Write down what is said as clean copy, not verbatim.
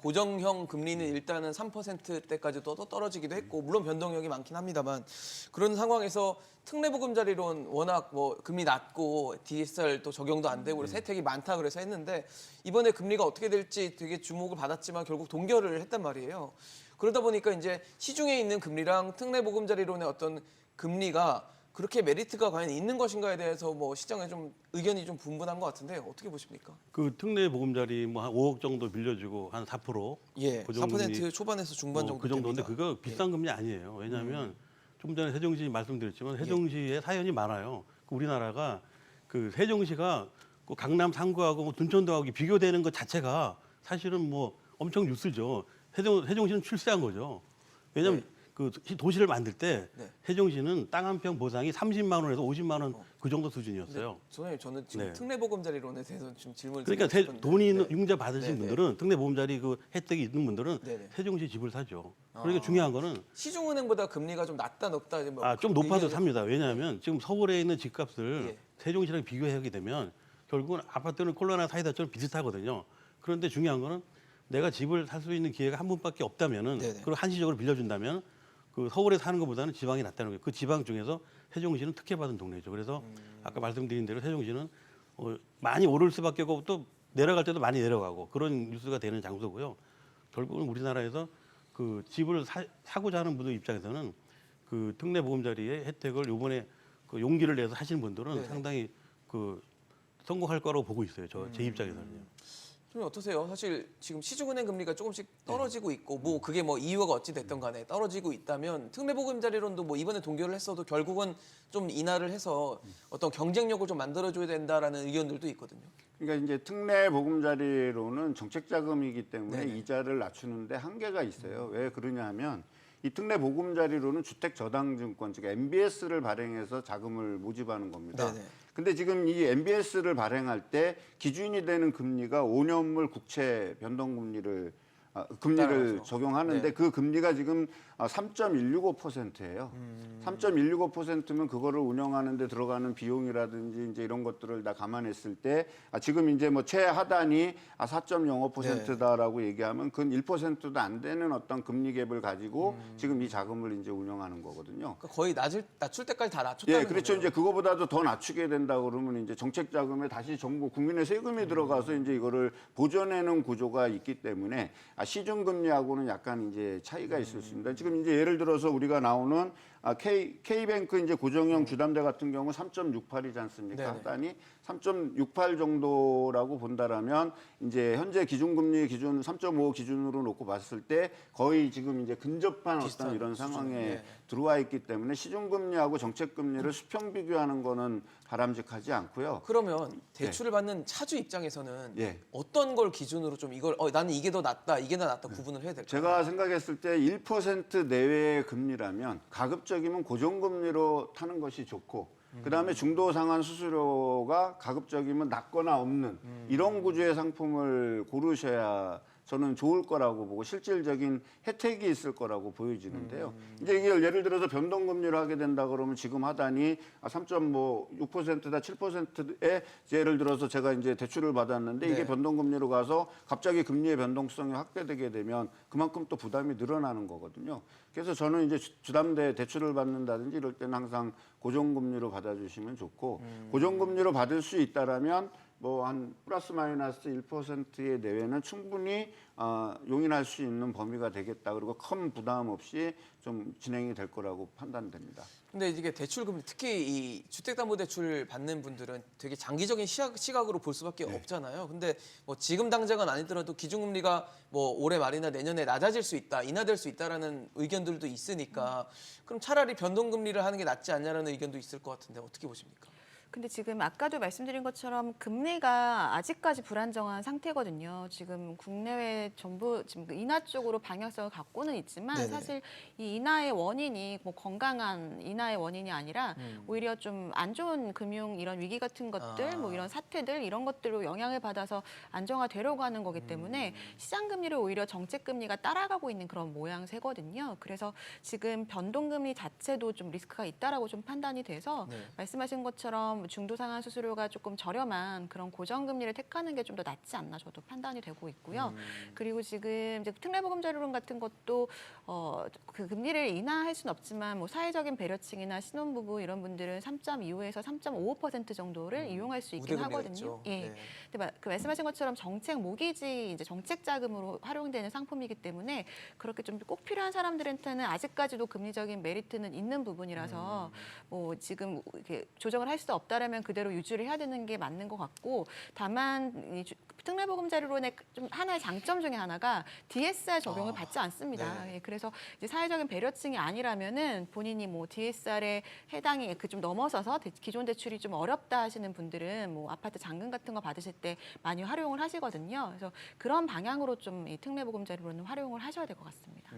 고정형 금리는 일단은 3%대까지 또 떨어지기도 했고 물론 변동력이 많긴 합니다만 그런 상황에서 특례보금자리론 워낙 뭐 금리 낮고 DSR 또 적용도 안 되고 그래서 혜택이 많다 그래서 했는데 이번에 금리가 어떻게 될지 되게 주목을 받았지만 결국 동결을 했단 말이에요. 그러다 보니까 이제 시중에 있는 금리랑 특례보금자리론의 어떤 금리가 그렇게 메리트가 과연 있는 것인가에 대해서 뭐 시장에 좀 의견이 좀 분분한 것 같은데 어떻게 보십니까? 그 특례 보금자리 뭐 한 5억 정도 빌려주고 한 4%. 예, 고정금리 4% 초반에서 중반 정도 그 정도인데 됩니다. 그거 비싼 금리 아니에요. 왜냐하면 좀 전에 세종시 말씀드렸지만 세종시에 사연이 많아요. 우리나라가 그 세종시가 그 강남 3구하고 뭐 둔천도하고 비교되는 것 자체가 사실은 뭐 엄청 뉴스죠. 세종시는 출세한 거죠. 왜냐하면 그 도시를 만들 때 세종시는 땅 한 평 보상이 30만 원에서 50만 원 그 정도 수준이었어요. 소장님 저는 지금 특례보금자리론에 대해서 좀 질문을 그러니까 드리고 싶은데. 돈이 있는 융자 받으신 네네. 분들은 특례보험자리 그 혜택이 있는 분들은 네네. 세종시 집을 사죠. 그러니까 중요한 거는 시중은행보다 금리가 좀 낮다 높다 뭐 좀 높아도 의견이- 삽니다. 왜냐하면 지금 서울에 있는 집값을 예. 세종시랑 비교하게 되면 결국은 아파트는 콜로나 사이다처럼 비슷하거든요. 그런데 중요한 거는 내가 집을 살 수 있는 기회가 한 번밖에 없다면은 네네. 그걸 한시적으로 빌려준다면 그 서울에 사는 것보다는 지방이 낫다는 거예요. 그 지방 중에서 세종시는 특혜받은 동네죠. 그래서 아까 말씀드린 대로 세종시는 많이 오를 수밖에 없고 또 내려갈 때도 많이 내려가고 그런 뉴스가 되는 장소고요. 결국은 우리나라에서 그 집을 사고자 하는 분들 입장에서는 그 특례보험자리의 혜택을 이번에 그 용기를 내서 하시는 분들은 네네. 상당히 그 성공할 거라고 보고 있어요. 제 입장에서는요. 좀 어떠세요? 사실 지금 시중은행 금리가 조금씩 떨어지고 있고 뭐 그게 뭐 이유가 어찌 됐든 간에 떨어지고 있다면 특례보금자리론도 뭐 이번에 동결을 했어도 결국은 좀 인하를 해서 어떤 경쟁력을 좀 만들어줘야 된다라는 의견들도 있거든요. 그러니까 이제 특례 보금자리로는 정책 자금이기 때문에 네네. 이자를 낮추는데 한계가 있어요. 왜 그러냐 하면 이 특례 보금자리로는 주택 저당증권 즉 MBS를 발행해서 자금을 모집하는 겁니다. 네네. 근데 지금 이 MBS를 발행할 때 기준이 되는 금리가 5년물 국채 변동금리를 금리를 따라가죠. 적용하는데 네. 그 금리가 지금 3.165%예요. 3.165%면 그거를 운영하는데 들어가는 비용이라든지 이제 이런 것들을 다 감안했을 때 지금 이제 뭐 최하단이 4.05%다라고 얘기하면 그건 1%도 안 되는 어떤 금리 갭을 가지고 지금 이 자금을 이제 운영하는 거거든요. 그러니까 거의 낮출 때까지 다 낮췄다는 예, 그렇죠. 거네요. 이제 그거보다도 더 낮추게 된다 그러면 이제 정책 자금에 다시 정부 국민의 세금이 들어가서 이제 이거를 보존하는 구조가 있기 때문에 시중 금리하고는 약간 이제 차이가 있을 수 있습니다. 지금 이제 예를 들어서 우리가 나오는 K뱅크 이제 고정형 주담대 같은 경우 3.68이지 않습니까? 네네. 하단이 3.68 정도라고 본다라면 이제 현재 기준금리 기준 3.5 기준으로 놓고 봤을 때 거의 지금 이제 근접한 비슷한 어떤 이런 수준. 상황에 네. 들어와 있기 때문에 시중금리하고 정책금리를 수평 비교하는 거는 바람직하지 않고요. 그러면 대출을 받는 차주 입장에서는 예. 어떤 걸 기준으로 좀 이걸 나는 이게 더 낫다, 이게 더 낫다 구분을 해야 될까요? 제가 생각했을 때 1% 내외의 금리라면 가급적이면 고정금리로 타는 것이 좋고 그다음에 중도 상환 수수료가 가급적이면 낮거나 없는 이런 구조의 상품을 고르셔야 저는 좋을 거라고 보고 실질적인 혜택이 있을 거라고 보여지는데요. 이제 이게 예를 들어서 변동금리로 하게 된다 그러면 지금 하단이 3.6%다 7%에 예를 들어서 제가 이제 대출을 받았는데 이게 네. 변동금리로 가서 갑자기 금리의 변동성이 확대되게 되면 그만큼 또 부담이 늘어나는 거거든요. 그래서 저는 이제 주담대 대출을 받는다든지 이럴 때는 항상 고정금리로 받아주시면 좋고 고정금리로 받을 수 있다라면 뭐 한 플러스 마이너스 1%의 내외는 충분히 용인할 수 있는 범위가 되겠다. 그리고 큰 부담 없이 좀 진행이 될 거라고 판단됩니다. 근데 이게 대출금리 특히 이 주택담보대출 받는 분들은 되게 장기적인 시각으로 볼 수밖에 없잖아요. 근데 뭐 지금 당장은 아니더라도 기준금리가 뭐 올해 말이나 내년에 낮아질 수 있다, 인하될 수 있다라는 의견들도 있으니까 그럼 차라리 변동금리를 하는 게 낫지 않냐라는 의견도 있을 것 같은데 어떻게 보십니까? 근데 지금 아까도 말씀드린 것처럼 금리가 아직까지 불안정한 상태거든요. 지금 국내외 전부 지금 인하 쪽으로 방향성을 갖고는 있지만 네네. 사실 이 인하의 원인이 뭐 건강한 인하의 원인이 아니라 오히려 좀 안 좋은 금융 이런 위기 같은 것들 뭐 이런 사태들 이런 것들로 영향을 받아서 안정화되려고 하는 거기 때문에 시장 금리를 오히려 정책 금리가 따라가고 있는 그런 모양새거든요. 그래서 지금 변동금리 자체도 좀 리스크가 있다라고 좀 판단이 돼서 네. 말씀하신 것처럼 것처럼 중도상환 수수료가 조금 저렴한 그런 고정금리를 택하는 게 좀 더 낫지 않나 저도 판단이 되고 있고요. 그리고 지금 이제 특례보금자리론 같은 것도 그 금리를 인하할 수는 없지만 뭐 사회적인 배려층이나 신혼부부 이런 분들은 3.25에서 3.55% 정도를 이용할 수 있긴 우대금리가 하거든요. 있죠. 예. 네. 근데 그 말씀하신 것처럼 정책 모기지 이제 정책 자금으로 활용되는 상품이기 때문에 그렇게 좀 꼭 필요한 사람들한테는 아직까지도 금리적인 메리트는 있는 부분이라서 뭐 지금 이렇게 조정을 할 수 없다라면 그대로 유지를 해야 되는 게 맞는 것 같고 다만 이 특례보금자리론의 좀 하나의 장점 중에 하나가 DSR 적용을 받지 않습니다. 네. 예, 그래서 이제 사회적인 배려층이 아니라면은 본인이 뭐 DSR에 해당이 그 좀 넘어서서 기존 대출이 좀 어렵다 하시는 분들은 뭐 아파트 잔금 같은 거 받으실 때 많이 활용을 하시거든요. 그래서 그런 방향으로 좀 이 특례보금자리론은 활용을 하셔야 될 것 같습니다.